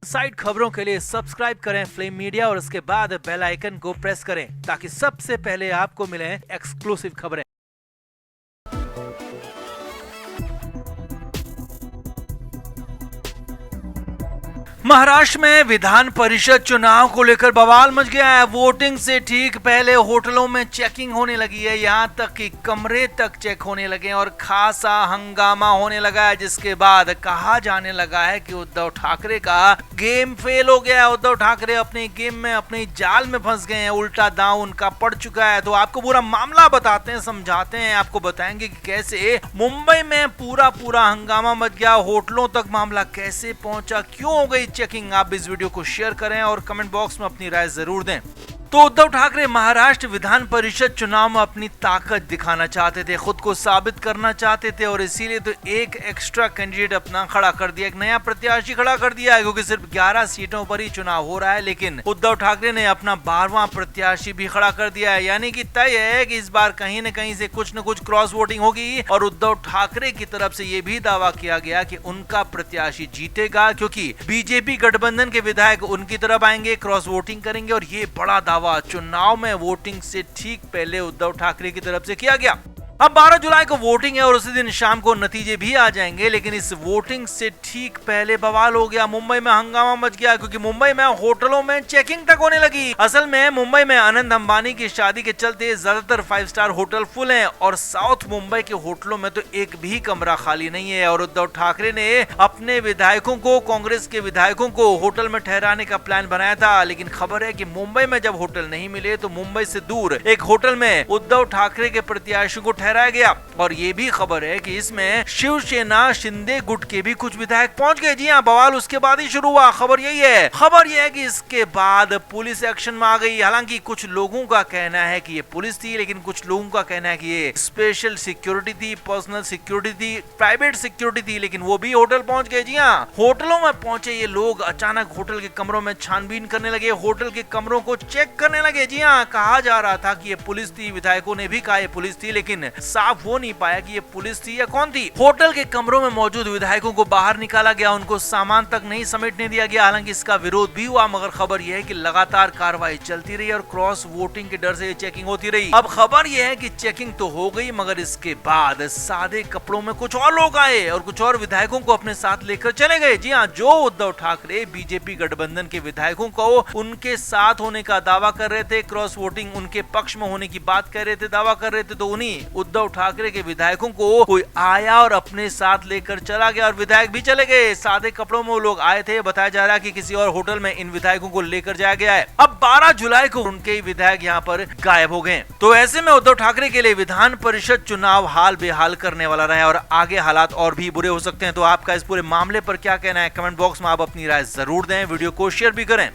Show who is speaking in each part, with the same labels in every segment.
Speaker 1: Side खबरों के लिए सब्सक्राइब करें फ्लेम मीडिया और उसके बाद बेल आइकन को प्रेस करें ताकि सबसे पहले आपको मिले एक्सक्लूसिव खबरें। महाराष्ट्र में विधान परिषद चुनाव को लेकर बवाल मच गया है। वोटिंग से ठीक पहले होटलों में चेकिंग होने लगी है, यहाँ तक कि कमरे तक चेक होने लगे और खासा हंगामा होने लगा है, जिसके बाद कहा जाने लगा है कि उद्धव ठाकरे का गेम फेल हो गया है। उद्धव ठाकरे अपने गेम में अपने जाल में फंस गए हैं, उल्टा दांव उनका पड़ चुका है। तो आपको पूरा मामला बताते हैं, समझाते हैं, आपको बताएंगे कि कैसे मुंबई में पूरा हंगामा मच गया, होटलों तक मामला कैसे पहुंचा, क्यों हो गई चेकिंग। आप इस वीडियो को शेयर करें और कमेंट बॉक्स में अपनी राय जरूर दें। तो उद्धव ठाकरे महाराष्ट्र विधान परिषद चुनाव में अपनी ताकत दिखाना चाहते थे, खुद को साबित करना चाहते थे और इसीलिए तो एक एक्स्ट्रा कैंडिडेट अपना खड़ा कर दिया, एक नया प्रत्याशी खड़ा कर दिया है, क्योंकि सिर्फ 11 सीटों पर ही चुनाव हो रहा है। लेकिन उद्धव ठाकरे ने अपना 12वां प्रत्याशी भी खड़ा कर दिया है, यानी कि तय है कि इस बार कहीं न कहीं से कुछ न कुछ क्रॉस वोटिंग होगी और उद्धव ठाकरे की तरफ से यह भी दावा किया गया कि उनका प्रत्याशी जीतेगा, क्योंकि बीजेपी गठबंधन के विधायक उनकी तरफ आएंगे, क्रॉस वोटिंग करेंगे और ये बड़ा दावा चुनाव में वोटिंग से ठीक पहले उद्धव ठाकरे की तरफ से किया गया। अब 12 जुलाई को वोटिंग है और उसी दिन शाम को नतीजे भी आ जाएंगे, लेकिन इस वोटिंग से ठीक पहले बवाल हो गया, मुंबई में हंगामा मच गया, क्योंकि मुंबई में होटलों में चेकिंग तक होने लगी। असल में मुंबई में अनंत अंबानी की शादी के चलते ज्यादातर 5 स्टार होटल फुल हैं और साउथ मुंबई के होटलों में तो एक भी कमरा खाली नहीं है। और उद्धव ठाकरे ने अपने विधायकों को, कांग्रेस के विधायकों को होटल में ठहराने का प्लान बनाया था, लेकिन खबर है कि मुंबई में जब होटल नहीं मिले तो मुंबई से दूर एक होटल में उद्धव ठाकरे के प्रत्याशी को ठहराया गया। और ये भी खबर है कि इसमें शिवसेना शिंदे गुट के भी कुछ विधायक पहुंच गए। जी हां, बवाल उसके बाद ही शुरू हुआ। खबर यही है, खबर यह है कि इसके बाद पुलिस एक्शन में आ गई। हालांकि कुछ लोगों का कहना है कि ये पुलिस थी, लेकिन कुछ लोगों का कहना है कि ये स्पेशल सिक्योरिटी थी, पर्सनल सिक्योरिटी थी, प्राइवेट सिक्योरिटी थी, लेकिन वो भी होटल पहुंच गए। जी हाँ, होटलों में पहुंचे ये लोग अचानक होटल के कमरों में छानबीन करने लगे, होटल के कमरों को चेक करने लगे। जी हाँ, कहा जा रहा था कि ये पुलिस थी, विधायकों ने भी कहा ये पुलिस थी, लेकिन साफ हो नहीं पाया कि ये पुलिस थी या कौन थी। होटल के कमरों में मौजूद विधायकों को बाहर निकाला गया, उनको सामान तक नहीं समेटने दिया गया। हालांकि इसका विरोध भी हुआ, मगर खबर यह है कि लगातार कार्रवाई चलती रही और क्रॉस वोटिंग के डर से ये चेकिंग होती रही। अब खबर यह है कि चेकिंग तो हो गई, मगर इसके बाद सादे कपड़ों में कुछ और लोग आए और कुछ और विधायकों को अपने साथ लेकर चले गए। जी हाँ, जो उद्धव ठाकरे बीजेपी गठबंधन के विधायकों को उनके साथ होने का दावा कर रहे थे, क्रॉस वोटिंग उनके पक्ष में होने की बात कर रहे थे, दावा कर रहे थे, तो उन्हीं उद्धव ठाकरे के विधायकों को कोई आया और अपने साथ लेकर चला गया और विधायक भी चले गए। सादे कपड़ों में वो लोग आए थे, बताया जा रहा है कि किसी और होटल में इन विधायकों को लेकर जाया गया है। अब 12 जुलाई को उनके विधायक यहाँ पर गायब हो गए। तो ऐसे में उद्धव ठाकरे के लिए विधान परिषद चुनाव हाल बेहाल करने वाला रहा और आगे हालात और भी बुरे हो सकते हैं। तो आपका इस पूरे मामले पर क्या कहना है, कमेंट बॉक्स में आप अपनी राय जरूर दें, वीडियो को शेयर भी करें।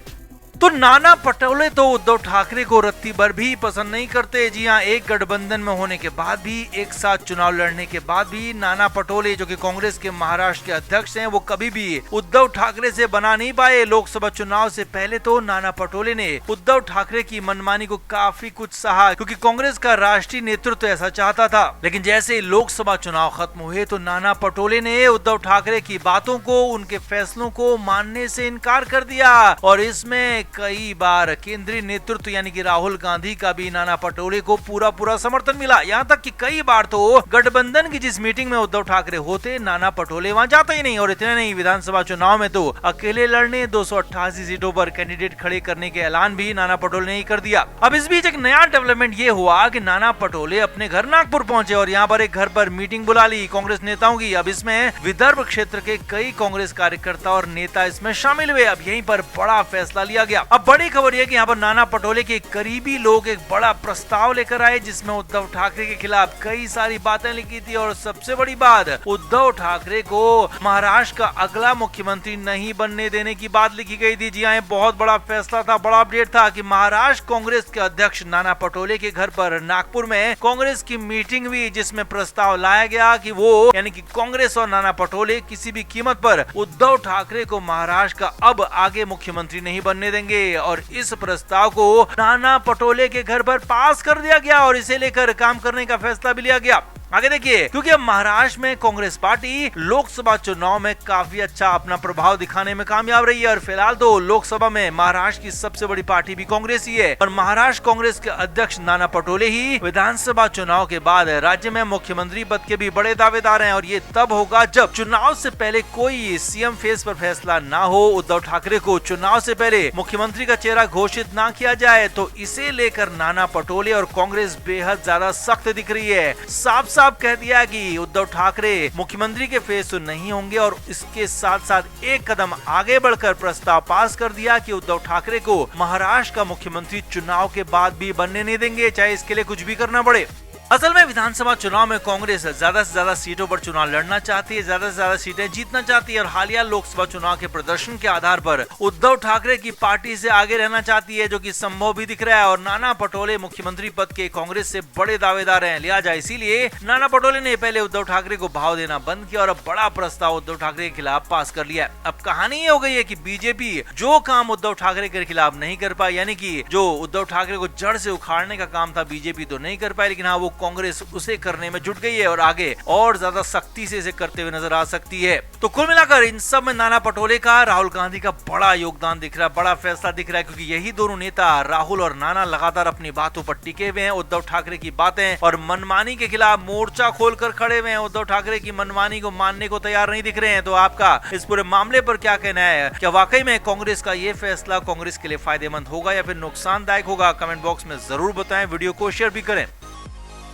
Speaker 1: तो नाना पटोले तो उद्धव ठाकरे को रत्ती भर भी पसंद नहीं करते। जी हाँ, एक गठबंधन में होने के बाद भी, एक साथ चुनाव लड़ने के बाद भी नाना पटोले, जो कि कांग्रेस के महाराष्ट्र के अध्यक्ष हैं, वो कभी भी उद्धव ठाकरे से बना नहीं पाए। लोकसभा चुनाव से पहले तो नाना पटोले ने उद्धव ठाकरे की मनमानी को काफी कुछ सहा, क्योंकि कांग्रेस का राष्ट्रीय नेतृत्व ऐसा चाहता था। लेकिन जैसे ही लोकसभा चुनाव खत्म हुए तो नाना पटोले ने उद्धव ठाकरे की बातों को, उनके फैसलों को मानने से इनकार कर दिया और इसमें कई बार केंद्रीय नेतृत्व यानी कि राहुल गांधी का भी नाना पटोले को पूरा समर्थन मिला। यहाँ तक कि कई बार तो गठबंधन की जिस मीटिंग में उद्धव ठाकरे होते, नाना पटोले वहां जाते ही नहीं। और इतना नहीं, विधानसभा चुनाव में तो अकेले लड़ने 288 सीटों पर कैंडिडेट खड़े करने के ऐलान भी नाना पटोले ने ही कर दिया। अब इस बीच एक नया डेवलपमेंट ये हुआ कि नाना पटोले अपने घर नागपुर पहुंचे और यहाँ पर एक घर पर मीटिंग बुला ली कांग्रेस नेताओं की। अब इसमें विदर्भ क्षेत्र के कई कांग्रेस कार्यकर्ता और नेता इसमें शामिल हुए। अब यहीं पर बड़ा फैसला लिया गया। अब बड़ी खबर यह कि यहाँ पर नाना पटोले के करीबी लोग एक बड़ा प्रस्ताव लेकर आए, जिसमें उद्धव ठाकरे के खिलाफ कई सारी बातें लिखी थी और सबसे बड़ी बात, उद्धव ठाकरे को महाराष्ट्र का अगला मुख्यमंत्री नहीं बनने देने की बात लिखी गई थी। जी हाँ, बहुत बड़ा फैसला था, बड़ा अपडेट था कि महाराष्ट्र कांग्रेस के अध्यक्ष नाना पटोले के घर पर नागपुर में कांग्रेस की मीटिंग हुई, जिसमें प्रस्ताव लाया गया कि वो यानी कि कांग्रेस और नाना पटोले किसी भी कीमत पर उद्धव ठाकरे को महाराष्ट्र का अब आगे मुख्यमंत्री नहीं बनने देंगे। और इस प्रस्ताव को नाना पटोले के घर पर पास कर दिया गया और इसे लेकर काम करने का फैसला भी लिया गया। आगे देखिए, क्योंकि अब महाराष्ट्र में कांग्रेस पार्टी लोकसभा चुनाव में काफी अच्छा अपना प्रभाव दिखाने में कामयाब रही है और फिलहाल तो लोकसभा में महाराष्ट्र की सबसे बड़ी पार्टी भी कांग्रेस ही है और महाराष्ट्र कांग्रेस के अध्यक्ष नाना पटोले ही विधानसभा चुनाव के बाद राज्य में मुख्यमंत्री पद के भी बड़े दावेदार हैं और ये तब होगा जब चुनाव से पहले कोई सीएम फेस पर फैसला ना हो। उद्धव ठाकरे को चुनाव से पहले मुख्यमंत्री का चेहरा घोषित ना किया जाए तो इसे लेकर नाना पटोले और कांग्रेस बेहद ज्यादा सख्त दिख रही है। साफ साफ कह दिया कि उद्धव ठाकरे मुख्यमंत्री के फेस तो नहीं होंगे और इसके साथ साथ एक कदम आगे बढ़कर प्रस्ताव पास कर दिया कि उद्धव ठाकरे को महाराष्ट्र का मुख्यमंत्री चुनाव के बाद भी बनने नहीं देंगे, चाहे इसके लिए कुछ भी करना पड़े। असल में विधानसभा चुनाव में कांग्रेस ज्यादा से ज्यादा सीटों पर चुनाव लड़ना चाहती है, ज्यादा से ज्यादा सीटें जीतना चाहती है और हालिया लोकसभा चुनाव के प्रदर्शन के आधार पर उद्धव ठाकरे की पार्टी से आगे रहना चाहती है, जो कि संभव भी दिख रहा है। और नाना पटोले मुख्यमंत्री पद के कांग्रेस से बड़े दावेदार हैं, लिहाजा इसीलिए नाना पटोले ने पहले उद्धव ठाकरे को भाव देना बंद किया और अब बड़ा प्रस्ताव उद्धव ठाकरे के खिलाफ पास कर लिया। अब कहानी ये हो गई है कि बीजेपी जो काम उद्धव ठाकरे के खिलाफ नहीं कर पाई, यानी कि जो उद्धव ठाकरे को जड़ से उखाड़ने का काम था बीजेपी तो नहीं कर पाई, लेकिन हाँ वो कांग्रेस उसे करने में जुट गई है और आगे और ज्यादा सख्ती से इसे करते हुए नजर आ सकती है। तो कुल मिलाकर इन सब में नाना पटोले का, राहुल गांधी का बड़ा योगदान दिख रहा है, बड़ा फैसला दिख रहा है, क्योंकि यही दोनों नेता राहुल और नाना लगातार अपनी बातों पर टिके हुए हैं। उद्धव ठाकरे की बातें और मनमानी के खिलाफ मोर्चा खोलकर खड़े हुए हैं, उद्धव ठाकरे की मनमानी को मानने को तैयार नहीं दिख रहे हैं। तो आपका इस पूरे मामले पर क्या कहना है? क्या वाकई में कांग्रेस का ये फैसला कांग्रेस के लिए फायदेमंद होगा या फिर नुकसानदायक होगा? कमेंट बॉक्स में जरूर बताएं, वीडियो को शेयर भी करें।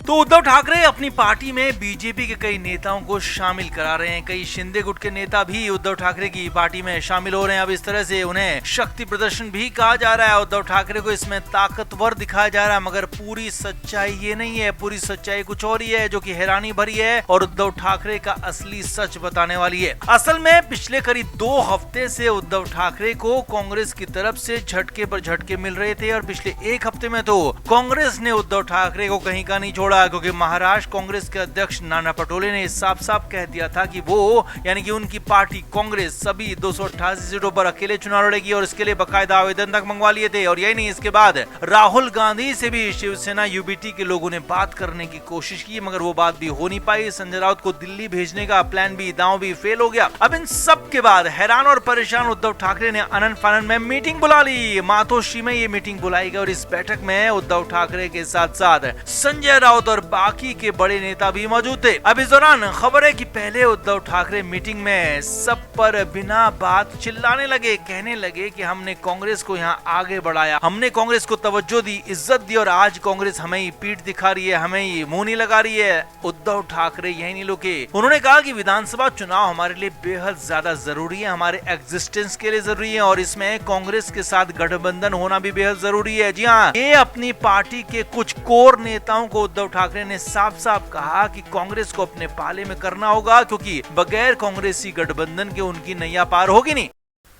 Speaker 1: तो उद्धव ठाकरे अपनी पार्टी में बीजेपी के कई नेताओं को शामिल करा रहे हैं, कई शिंदे गुट के नेता भी उद्धव ठाकरे की पार्टी में शामिल हो रहे हैं। अब इस तरह से उन्हें शक्ति प्रदर्शन भी कहा जा रहा है, उद्धव ठाकरे को इसमें ताकतवर दिखाया जा रहा है, मगर पूरी सच्चाई ये नहीं है, पूरी सच्चाई कुछ और ही है, जो कि हैरानी भरी है और उद्धव ठाकरे का असली सच बताने वाली है। असल में पिछले करीब 2 हफ्ते से उद्धव ठाकरे को कांग्रेस की तरफ से झटके पर झटके मिल रहे थे और पिछले 1 हफ्ते में तो कांग्रेस ने उद्धव ठाकरे को कहीं का नहीं छोड़ा, क्योंकि महाराष्ट्र कांग्रेस के अध्यक्ष नाना पटोले ने साफ साफ कह दिया था कि वो यानी कि उनकी पार्टी कांग्रेस सभी 288 सीटों पर अकेले चुनाव लड़ेगी और इसके लिए बकायदा आवेदन तक मंगवा लिए थे। और यही नहीं, इसके बाद राहुल गांधी से भी शिवसेना यूबीटी के लोगों ने बात करने की कोशिश की, मगर वो बात भी हो नहीं पाई। संजय राउत को दिल्ली भेजने का प्लान भी दांव भी फेल हो गया। अब इन सब के बाद हैरान और परेशान उद्धव ठाकरे ने अनंत फानन में मीटिंग बुला ली, मातोश्री में ये मीटिंग बुलाई गई और इस बैठक में उद्धव ठाकरे के साथ साथ संजय राउत और बाकी के बड़े नेता भी मौजूद थे। अब इस दौरान खबर है कि पहले उद्धव ठाकरे मीटिंग में सब पर बिना बात चिल्लाने लगे, कहने लगे कि हमने कांग्रेस को यहाँ आगे बढ़ाया, हमने कांग्रेस को तवज्जो दी, इज्जत दी और आज कांग्रेस हमें ही पीठ दिखा रही है, हमें ही मुंह नहीं लगा रही है। उद्धव ठाकरे यही नहीं रुके, उन्होंने कहा कि विधानसभा चुनाव हमारे लिए बेहद ज्यादा जरूरी है, हमारे एग्जिस्टेंस के लिए जरूरी है और इसमें कांग्रेस के साथ गठबंधन होना भी बेहद जरूरी है। जी हाँ, ये अपनी पार्टी के कुछ कोर नेताओं को उद्धव ठाकरे ने साफ साफ कहा कि कांग्रेस को अपने पाले में करना होगा, क्योंकि बगैर कांग्रेसी गठबंधन के उनकी नैया पार होगी नहीं।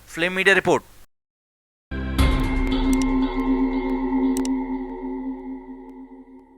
Speaker 1: Flame media report.